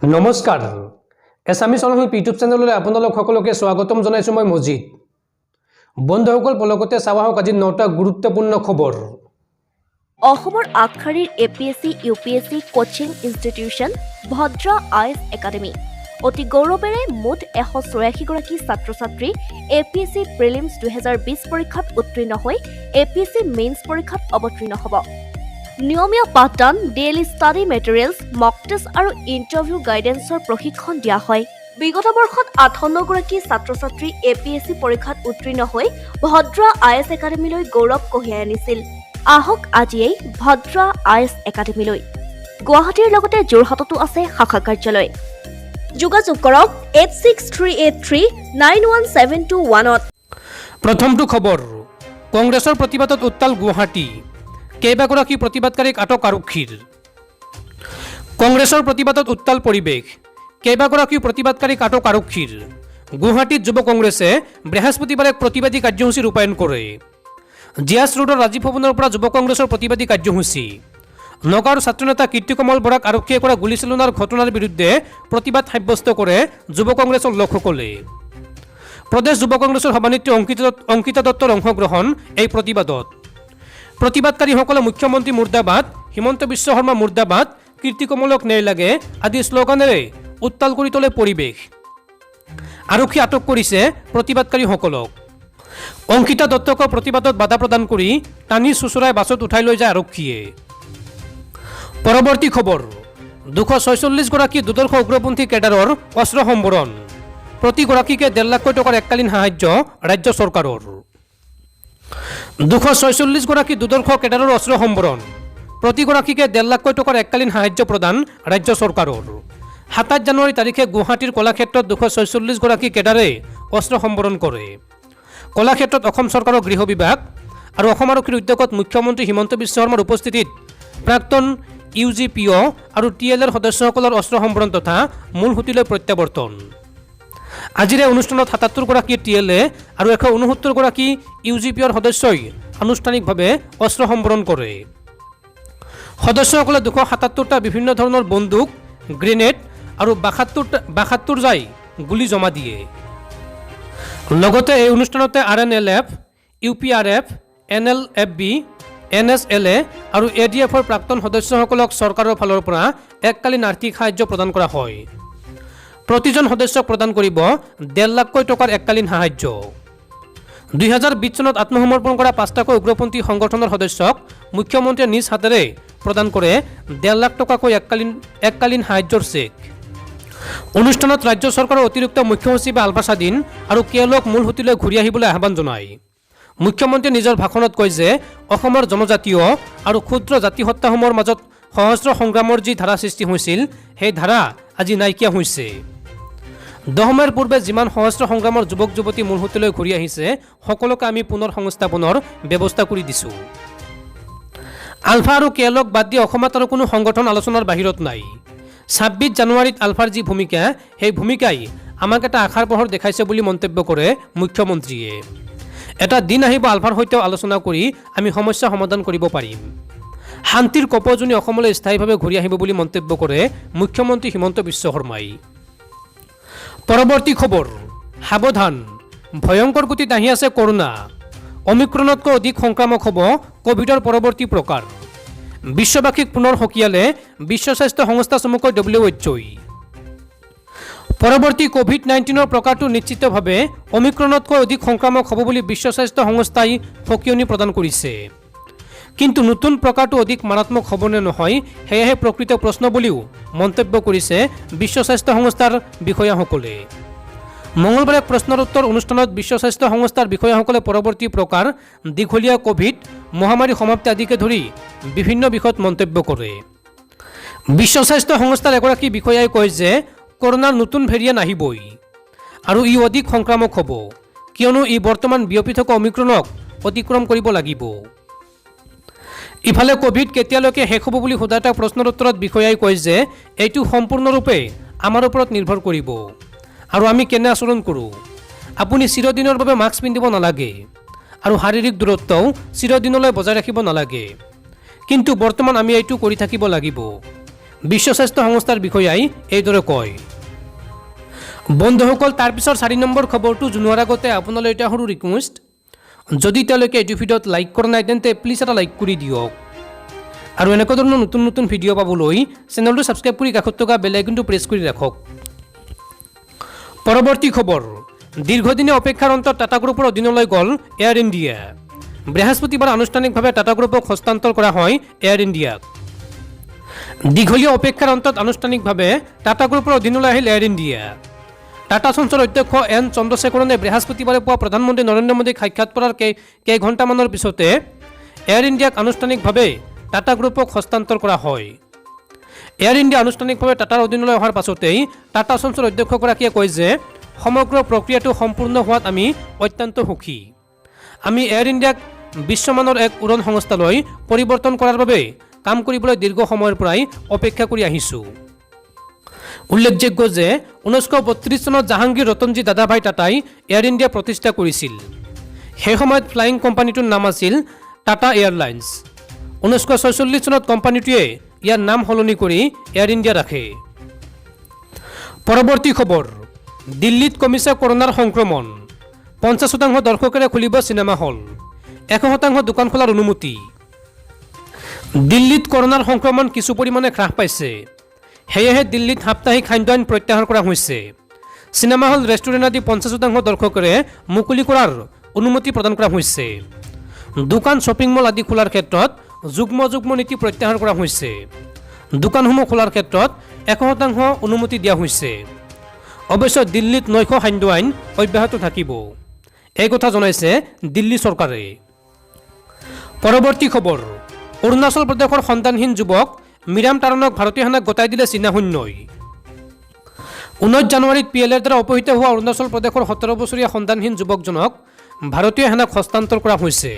নমস্কাৰ এছামিছ online YouTube চেনেললৈ আপোনালোক সকলোকে স্বাগতম জনাইছো মই মজিদ বন্ধুসকল পলকতে চাওয়া হোক আজি 9টা গুৰুত্বপূৰ্ণ খবৰ অসমৰ আগশাৰীৰ APSC UPSC coaching institution Bhadra IS academy অতি গৌৰৱেৰে মুঠ 184 গৰাকী ছাত্ৰ ছাত্ৰী এপিএছচি প্ৰিলিমছ 2020 পৰীক্ষাত উত্তীৰ্ণ হৈ এপিএছচি মেইনছ পৰীক্ষাত অৱতীৰ্ণ হ'ব নিয়মীয়া পাঠদান ডেইলি ষ্টাডি মেটেৰিয়েলছ মক টেষ্ট আৰু ইণ্টাৰভিউ গাইডেন্সৰ প্ৰশিক্ষণ দিয়া হয় বিগত বৰ্ষত 58 গৰাকী ছাত্ৰ ছাত্ৰী এপিএছচি পৰীক্ষাত উত্তীৰ্ণ হৈ ভদ্ৰা আইএছ একাডেমীলৈ গৌৰৱ কঢ়িয়াই আনিছিল আহক আজিয়েই ভদ্ৰা আইএছ একাডেমীলৈ গুৱাহাটীৰ লগতে যোৰহাটতো আছে শাখা কাৰ্যালয় যোগাযোগ কৰক 8638391721 প্ৰথমটো খবৰ কংগ্ৰেছৰ প্ৰতিবাদত উত্তাল গুৱাহাটী কেইবাগৰাকী প্ৰতিবাদকাৰীক আটক আৰক্ষীৰ কংগ্ৰেছৰ প্ৰতিবাদত উত্তাল পৰিৱেশ কেইবাগৰাকী প্ৰতিবাদকাৰীক আটক আৰক্ষীৰ গুৱাহাটীত যুৱ কংগ্ৰেছে বৃহস্পতিবাৰে প্ৰতিবাদী কাৰ্যসূচী ৰূপায়ণ কৰে জিয়াছ ৰোডৰ ৰাজীৱ ভৱনৰ পৰা যুৱ কংগ্ৰেছৰ প্ৰতিবাদী কাৰ্যসূচী নগাঁৱৰ ছাত্ৰনেতা কীৰ্তিকমল বৰাক আৰক্ষীয়ে কৰা গুলীচালনাৰ ঘটনাৰ বিৰুদ্ধে প্ৰতিবাদ সাব্যস্ত কৰে যুৱ কংগ্ৰেছৰ লোকসকলে প্ৰদেশ যুৱ কংগ্ৰেছৰ সভানেত্ৰী অংকিতা দত্তৰ অংশগ্ৰহণ এই প্ৰতিবাদত প্ৰতিবাদকাৰীসকলে মুখ্যমন্ত্ৰী মুৰ্দাবাদ হিমন্ত বিশ্ব শৰ্মা মুৰ্দাবাদ কীৰ্তিকমলক ন্যায় লাগে আদি শ্লোগানেৰে উত্তাল কৰি তোলে পৰিৱেশ আৰক্ষী আটক কৰিছে প্ৰতিবাদকাৰীসকলক অংকিতা দত্তকৰ প্ৰতিবাদত বাধা প্ৰদান কৰি টানি চুচুৰাই বাছত উঠাই লৈ যায় আৰক্ষীয়ে পৰৱৰ্তী খবৰ 246 গৰাকী দুৰ্দৰ্শ উগ্ৰপন্থী কেডাৰৰ অস্ত্ৰ সম্বৰণ প্ৰতিগৰাকীকে 1.5 লাখ টকাৰ এককালীন সাহায্য ৰাজ্য চৰকাৰৰ 246 গৰাকী দুৰ্দৰ্শ কেডাৰৰ অস্ত্ৰ সম্বৰণ প্ৰতিগৰাকীকে 1.5 লাখ টকাৰ এককালীন সাহায্য প্ৰদান ৰাজ্য চৰকাৰৰ 27 জানুৱাৰী তাৰিখে গুৱাহাটীৰ কলাক্ষেত্ৰত 246 গৰাকী কেডাৰে অস্ত্ৰ সম্বৰণ কৰে কলাক্ষেত্ৰত অসম চৰকাৰৰ গৃহ বিভাগ আৰু অসম আৰক্ষীৰ উদ্যোগত মুখ্যমন্ত্ৰী হিমন্ত বিশ্ব শৰ্মাৰ উপস্থিতিত প্ৰাক্তন ইউজিপিঅ আৰু টিএলৰ সদস্যসকলৰ অস্ত্ৰ সম্বৰণ তথা মূল সুঁতিলৈ প্ৰত্যাৱৰ্তন আজিৰ এই অনুষ্ঠানত 77 গৰাকী টিএলএ আৰু 169 গৰাকী ইউজিপিঅৰ সদস্যই আনুষ্ঠানিকভাৱে অস্ত্ৰ সম্বৰণ কৰে সদস্যসকলে 277টা বিভিন্ন ধৰণৰ বন্দুক গ্ৰেনেড আৰু 72 যাই গুলী জমা দিয়ে লগতে এই অনুষ্ঠানতে আৰএনএলএফ ইউপিআৰএফ এনএলএফবি এনএছএলএ আৰু এডিএফৰ প্ৰাক্তন সদস্যসকলক চৰকাৰৰ ফালৰ পৰা এককালীন আৰ্থিক সাহায্য প্ৰদান কৰা হয় প্ৰতিজন সদস্যক প্ৰদান কৰিব 1.5 লাখ টকাৰ এককালীন সাহায্য 2020 চনত আত্মসমৰ্পণ কৰা 5টাকৈ উগ্ৰপন্থী সংগঠনৰ সদস্যক মুখ্যমন্ত্ৰীয়ে নিজ হাতেৰে প্ৰদান কৰে 1.5 লাখ টকাকৈ এককালীন সাহায্যৰ চেক অনুষ্ঠানত ৰাজ্য চৰকাৰৰ অতিৰিক্ত মুখ্য সচিব আলফা স্বাধীন আৰু কেলক মূল সুঁতিলৈ ঘূৰি আহিবলৈ আহ্বান জনায় মুখ্যমন্ত্ৰীয়ে নিজৰ ভাষণত কয় যে অসমৰ জনজাতীয় আৰু ক্ষুদ্ৰ জাতি সত্তাসমূহৰ মাজত সহস্ৰ সংগ্ৰামৰ যি ধাৰা সৃষ্টি হৈছিল সেই ধাৰা আজি নাইকিয়া হৈছে 10 মাহৰ পূৰ্বে যিমান সহস্ৰ সংগ্ৰামৰ যুৱক যুৱতী মূল সুঁতিলৈ ঘূৰি আহিছে সকলোকে আমি পুনৰ সংস্থাপনৰ ব্যৱস্থা কৰি দিছোঁ আলফা আৰু কেলক বাদ দি অসমত আৰু কোনো সংগঠন আলোচনাৰ বাহিৰত নাই 26 জানুৱাৰীত আলফাৰ যি ভূমিকা সেই ভূমিকাই আমাক এটা আশাৰ পোহৰ দেখাইছে বুলি মন্তব্য কৰে মুখ্যমন্ত্ৰীয়ে এটা দিন আহিব আলফাৰ সৈতে আলোচনা কৰি আমি সমস্যা সমাধান কৰিব পাৰিম শান্তিৰ কপজনী অসমলৈ স্থায়ীভাৱে ঘূৰি আহিব বুলি মন্তব্য কৰে মুখ্যমন্ত্ৰী হিমন্ত বিশ্ব শৰ্মাই পৰৱৰ্তী খবৰ সাৱধান ভয়ংকৰ গতিত আহি আছে কৰোনা অমিক্ৰণতকৈ অধিক সংক্ৰামক হ'ব কোভিডৰ পৰৱৰ্তী প্ৰকাৰ বিশ্ববাসীক পুনৰ সকীয়ালে বিশ্ব স্বাস্থ্য সংস্থা চমুকৈ WHOই পৰৱৰ্তী কোভিড-19ৰ প্ৰকাৰটো নিশ্চিতভাৱে অমিক্ৰণতকৈ অধিক সংক্ৰামক হ'ব বুলি বিশ্ব স্বাস্থ্য সংস্থাই সকিয়নি প্ৰদান কৰিছে কিন্তু নতুন প্ৰকাৰটো অধিক মাৰাত্মক হ'ব নে নহয় সেয়াহে প্ৰকৃত প্ৰশ্ন বুলিও মন্তব্য কৰিছে বিশ্ব স্বাস্থ্য সংস্থাৰ বিষয়াসকলে মঙলবাৰে প্ৰশ্নৰ উত্তৰ অনুষ্ঠানত বিশ্ব স্বাস্থ্য সংস্থাৰ বিষয়াসকলে পৰৱৰ্তী প্ৰকাৰ দীঘলীয়া কোভিড মহামাৰী সমাপ্তি আদিকে ধৰি বিভিন্ন বিষয়ত মন্তব্য কৰে বিশ্ব স্বাস্থ্য সংস্থাৰ এগৰাকী বিষয়াই কয় যে কৰোনাৰ নতুন ভেৰিয়েণ্ট আহিবই আৰু ই অধিক সংক্ৰামক হ'ব কিয়নো ই বৰ্তমান বিয়পি থকা অমিক্ৰণক অতিক্ৰম কৰিব লাগিব ইফালে কোভিড কেতিয়ালৈকে শেষ হ'ব বুলি সোধা এটা প্ৰশ্নৰ উত্তৰত বিষয়াই কয় যে এইটো সম্পূৰ্ণৰূপে আমাৰ ওপৰত নিৰ্ভৰ কৰিব আৰু আমি কেনে আচৰণ কৰোঁ আপুনি চিৰদিনৰ বাবে মাস্ক পিন্ধিব নালাগে আৰু শাৰীৰিক দূৰত্বও চিৰদিনলৈ বজাই ৰাখিব নালাগে কিন্তু বৰ্তমান আমি এইটো কৰি থাকিব লাগিব বিশ্ব স্বাস্থ্য সংস্থাৰ বিষয়াই এইদৰে কয়। বন্ধুসকল, তাৰপিছৰ 4 নম্বৰ খবৰটো জনোৱাৰ আগতে আপোনালৈ এটা সৰু ৰিকুৱেষ্ট, যদি তেওঁলোকে এইটো ভিডিঅ'ত লাইক কৰা নাই তেন্তে প্লিজ এটা লাইক কৰি দিয়ক আৰু এনেকুৱা ধৰণৰ নতুন নতুন ভিডিঅ' পাবলৈ চেনেলটো ছাবস্ক্ৰাইব কৰি কাষত থকা বেল আইকনটো প্ৰেছ কৰি ৰাখক। পৰৱৰ্তী খবৰ, দীৰ্ঘদিনীয়া অপেক্ষাৰ অন্তত টাটা গ্ৰুপৰ অধীনলৈ গ'ল এয়াৰ ইণ্ডিয়া। বৃহস্পতিবাৰ আনুষ্ঠানিকভাৱে টাটা গ্ৰুপক হস্তান্তৰ কৰা হয় এয়াৰ ইণ্ডিয়াক। দীঘলীয়া অপেক্ষাৰ অন্তত আনুষ্ঠানিকভাৱে টাটা গ্ৰুপৰ অধীনলৈ আহিল এয়াৰ ইণ্ডিয়া। টাটা সঞ্চৰ অধ্যক্ষ এন চন্দ্ৰশেখৰণে বৃহস্পতিবাৰে পুৱা প্ৰধানমন্ত্ৰী নৰেন্দ্ৰ মোদীক সাক্ষাৎ কৰাৰ কেইঘণ্টামানৰ পিছতে এয়াৰ ইণ্ডিয়াক আনুষ্ঠানিকভাৱে টাটা গ্ৰুপক হস্তান্তৰ কৰা হয়। এয়াৰ ইণ্ডিয়া আনুষ্ঠানিকভাৱে টাটাৰ অধীনলৈ অহাৰ পাছতেই টাটা সঞ্চৰ অধ্যক্ষগৰাকীয়ে কয় যে সমগ্ৰ প্ৰক্ৰিয়াটো সম্পূৰ্ণ হোৱাত আমি অত্যন্ত সুখী। আমি এয়াৰ ইণ্ডিয়াক বিশ্বমানৰ এক উৰণ সংস্থালৈ পৰিৱৰ্তন কৰাৰ বাবে কাম কৰিবলৈ দীৰ্ঘ সময়ৰ পৰাই অপেক্ষা কৰি আহিছোঁ। উল্লেখযোগ্য যে 1932 চনত জাহাংগীৰ ৰতনজী দাদাভাই টাটাই এয়াৰ ইণ্ডিয়া প্ৰতিষ্ঠা কৰিছিল। সেই সময়ত ফ্লাইং কোম্পানীটোৰ নাম আছিল টাটা এয়াৰলাইন্স। 1946 চনত কোম্পানীটোৱে ইয়াৰ নাম সলনি কৰি এয়াৰ ইণ্ডিয়া ৰাখে। পৰৱৰ্তী খবৰ, দিল্লীত কমিছে কৰোনাৰ সংক্ৰমণ। 50% দৰ্শকেৰে খুলিব চিনেমা হল, 100% দোকান খোলাৰ অনুমতি। দিল্লীত কৰোনাৰ সংক্ৰমণ কিছু পৰিমাণে হ্ৰাস পাইছে, সেয়েহে দিল্লীত সাপ্তাহিক খাদ্য আইন প্ৰত্যাহাৰ কৰা হৈছে। চিনেমা হল, ৰেষ্টুৰেণ্ট আদি 50% দৰ্শকেৰে মুকলি কৰাৰ অনুমতি প্ৰদান কৰা হৈছে। দোকান, শ্বপিং মল আদি খোলাৰ ক্ষেত্ৰত যুগ্ম নীতি প্ৰত্যাহাৰ কৰা হৈছে। দোকানসমূহ খোলাৰ ক্ষেত্ৰত 100% অনুমতি দিয়া হৈছে। অৱশ্যে দিল্লীত নৈশ খাদ্য আইন অব্যাহত থাকিব, এই কথা জনাইছে দিল্লী চৰকাৰে। পৰৱৰ্তী খবৰ, অৰুণাচল প্ৰদেশৰ সন্তানহীন যুৱক মীৰাম টাৰণক ভাৰতীয় সেনাক গতাই দিলে চীনা সৈন্যই। 19 জানুৱাৰীত PLAৰ দ্বাৰা অপহৃত হোৱা অৰুণাচল প্ৰদেশৰ 17 বছৰীয়া সন্তানহীন যুৱকজনক ভাৰতীয় সেনাক হস্তান্তৰ কৰা হৈছে।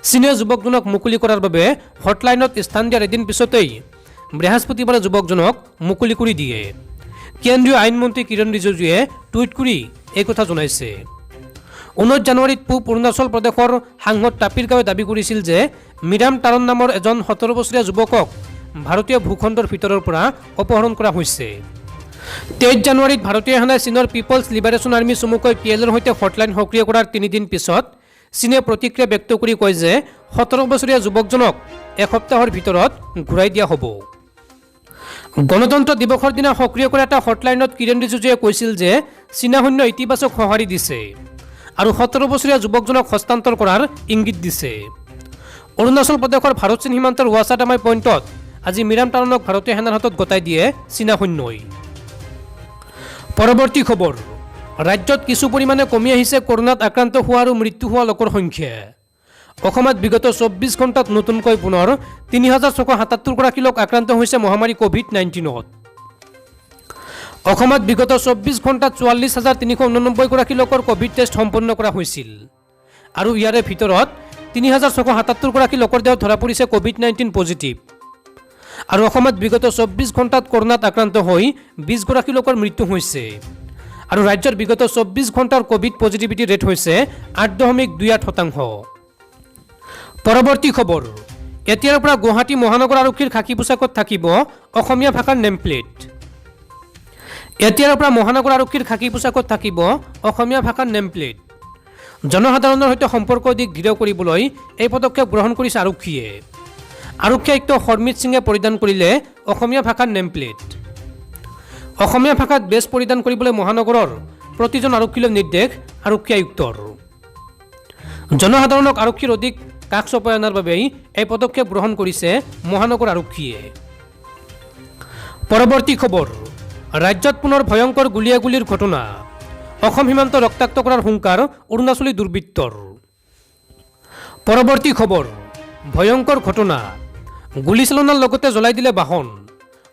চীনে যুৱকজনক মুকলি কৰাৰ বাবে হটলাইনত স্থান দিয়াৰ এদিন পিছতেই বৃহস্পতিবাৰে যুৱকজনক মুকলি কৰি দিয়ে। কেন্দ্ৰীয় আইনমন্ত্ৰী কিৰণ ৰিজিজুৱে টুইট কৰি এই কথা জনাইছে। 19 জানুৱাৰীত পূব অৰুণাচল প্ৰদেশৰ সাংসদ তাপিৰ গাঁৱে দাবী কৰিছিল যে মীৰাম টাৰণ নামৰ এজন 17 বছৰীয়া যুৱকক ভাৰতীয় ভূখণ্ডৰ ভিতৰৰ পৰা অপহৰণ কৰা হৈছে। 23 জানুৱাৰীত ভাৰতীয় সেনাই চীনৰ পিপলছ লিবাৰেশ্যন আৰ্মি চমুকৈ PLAৰ সৈতে হটলাইন সক্ৰিয় কৰাৰ 3 দিন পিছত চীনে প্ৰতিক্ৰিয়া ব্যক্ত কৰি কয় যে 17 বছৰীয়া যুৱকজনক এসপ্তাহৰ ভিতৰত ঘূৰাই দিয়া হ'ব। গণতন্ত্ৰ দিৱসৰ দিনা সক্ৰিয় কৰা এটা হটলাইনত কিৰণ ৰিজিজুৱে কৈছিল যে চীনা সৈন্য ইতিবাচক সঁহাৰি দিছে আৰু 17 বছৰীয়া যুৱকজনক হস্তান্তৰ কৰাৰ ইংগিত দিছে। অৰুণাচল প্ৰদেশৰ ভাৰত চীন সীমান্তৰ ৱাছাটামাই পইণ্টত আজি মীৰাম টাৰণক ভাৰতীয় সেনাৰ হাতত গতাই দিয়ে চীনা সৈন্যই। পৰৱৰ্তী খবৰ, ৰাজ্যত কিছু পৰিমাণে কমি আহিছে কৰোনাত আক্ৰান্ত হোৱা আৰু মৃত্যু হোৱা লোকৰ সংখ্যা। অসমত বিগত 24 ঘণ্টাত নতুনকৈ পুনৰ 3677 গৰাকী লোক আক্ৰান্ত হৈছে মহামাৰী COVID-19ত। অসমত বিগত 24 ঘণ্টাত 44389 গৰাকী লোকৰ কোভিড টেষ্ট সম্পন্ন কৰা হৈছিল আৰু ইয়াৰে ভিতৰত 3677 গৰাকী লোকৰ দেহত ধৰা পৰিছে COVID-19 পজিটিভ। আৰু অসমত বিগত 24 ঘণ্টাত কৰোনাত আক্ৰান্ত হৈ 20 গৰাকী লোকৰ মৃত্যু হৈছে আৰু ৰাজ্যৰ বিগত 24 ঘণ্টাৰ কোভিড পজিটিভিটি ৰেট হৈছে 8.28%। পৰৱৰ্তী খবৰ, এতিয়াৰ পৰা গুৱাহাটী মহানগৰ আৰক্ষীৰ খাকী পোছাকত থাকিব অসমীয়া ভাষাৰ নেম প্লেট। এতিয়াৰ পৰা মহানগৰ আৰক্ষীৰ খাকী পোছাকত থাকিব অসমীয়া ভাষাৰ নেম প্লেট। জনসাধাৰণৰ সৈতে সম্পৰ্ক অধিক দৃঢ় কৰিবলৈ এই পদক্ষেপ গ্ৰহণ কৰিছে আৰক্ষীয়ে। আৰক্ষী আয়ুক্ত হৰমিত সিঙে পৰিধান কৰিলে অসমীয়া ভাষাৰ নেম প্লেট। অসমীয়া ভাষাত বেজ পৰিধান কৰিবলৈ মহানগৰৰ প্ৰতিজন আৰক্ষীলৈ নিৰ্দেশ আৰক্ষী আয়ুক্তৰ। জনসাধাৰণক আৰক্ষীৰ অধিক কাষ চপাই অনাৰ বাবেই এই পদক্ষেপ গ্ৰহণ কৰিছে মহানগৰ আৰক্ষীয়ে। পৰৱৰ্তী খবৰ, ৰাজ্যত পুনৰ ভয়ংকৰ গুলিয়াগুলিৰ ঘটনা। অসম সীমান্ত ৰক্তাক্ত কৰাৰ হুংকাৰ অৰুণাচলী দুৰ্বৃত্তৰ। পৰৱৰ্তী খবৰ, ভয়ংকৰ ঘটনা, গুলীচালনাৰ লগতে জ্বলাই দিলে বাহন।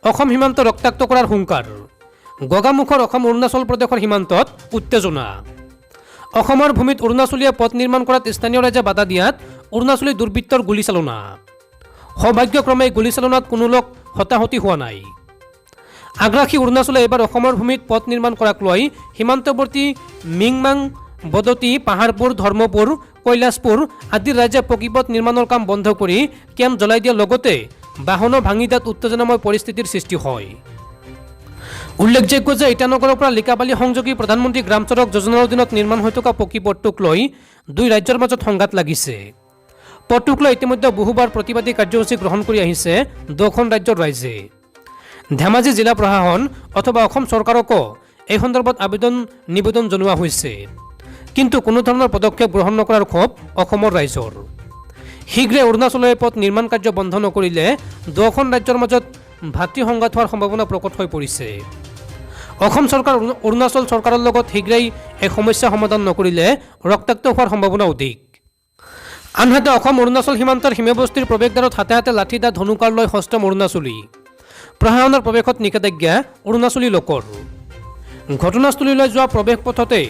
অসম সীমান্ত ৰক্তাক্ত কৰাৰ হুংকাৰ। গগামুখৰ অসম অৰুণাচল প্ৰদেশৰ সীমান্তত উত্তেজনা। অসমৰ ভূমিত অৰুণাচলীয়ে পথ নিৰ্মাণ কৰাত স্থানীয় ৰাইজে বাধা দিয়াত অৰুণাচলী দুৰ্বৃত্তৰ গুলীচালনা। সৌভাগ্যক্ৰমে গুলীচালনাত কোনো লোক হতাহতি হোৱা নাই। আগ্ৰাসী অৰুণাচলে এইবাৰ অসমৰ ভূমিত পথ নিৰ্মাণ কৰাক লৈ সীমান্তৱৰ্তী মিংমাং, বদতি, পাহাৰপুৰ, ধৰ্মপুৰ, কৈলাশপুৰ আদিৰ ৰাজ্যে পকীপথ নিৰ্মাণৰ কাম বন্ধ কৰি কেম্প জ্বলাই দিয়াৰ লগতে বাহনো ভাঙি দিয়াত উত্তেজনাময় পৰিস্থিতিৰ সৃষ্টি হয়। উল্লেখযোগ্য যে ইটানগৰৰ পৰা লিকাবালি সংযোগী প্ৰধানমন্ত্ৰী গ্ৰাম চড়ক যোজনাৰ অধীনত নিৰ্মাণ হৈ থকা পকী পথটোক লৈ দুই ৰাজ্যৰ মাজত সংঘাত লাগিছে। পথটোক লৈ ইতিমধ্যে বহুবাৰ প্ৰতিবাদী কাৰ্যসূচী গ্ৰহণ কৰি আহিছে দুখন ৰাজ্যৰ ৰাইজে। ধেমাজি জিলা প্ৰশাসন অথবা অসম চৰকাৰকো এই সন্দৰ্ভত নিবেদন জনোৱা হৈছে, কিন্তু কোনো ধৰণৰ পদক্ষেপ গ্ৰহণ নকৰাৰ ক্ষোভ অসমৰ ৰাইজৰ। শীঘ্ৰে অৰুণাচলৰ পথ নিৰ্মাণ কাৰ্য বন্ধ নকৰিলে দুখন ৰাজ্যৰ মাজত ভাতৃ সংঘাত হোৱাৰ সম্ভাৱনা প্ৰকট হৈ পৰিছে। অসম চৰকাৰ অৰুণাচল চৰকাৰৰ লগত শীঘ্ৰেই এই সমস্যা সমাধান নকৰিলে ৰক্তাক্ত হোৱাৰ সম্ভাৱনা অধিক। আনহাতে অসম অৰুণাচল সীমান্তৰ সীমাবস্তিৰ প্ৰৱেশদ্বাৰত হাতে হাতে লাঠি দা ধনুকাৰ লৈ সষ্টম অৰুণাচলী। প্ৰশাসনৰ প্ৰৱেশত নিষেধাজ্ঞা অৰুণাচলী লোকৰ। ঘটনাস্থলীলৈ যোৱা প্ৰৱেশ পথতে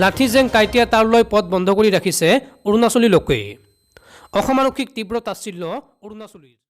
লাঠি জেং কাইটিয়া তাৰ লৈ পথ বন্ধ কৰি ৰাখিছে অৰুণাচলী লোকে। অসম আৰক্ষীক তীব্ৰ তাচ্ছিল্য অৰুণাচলীৰ।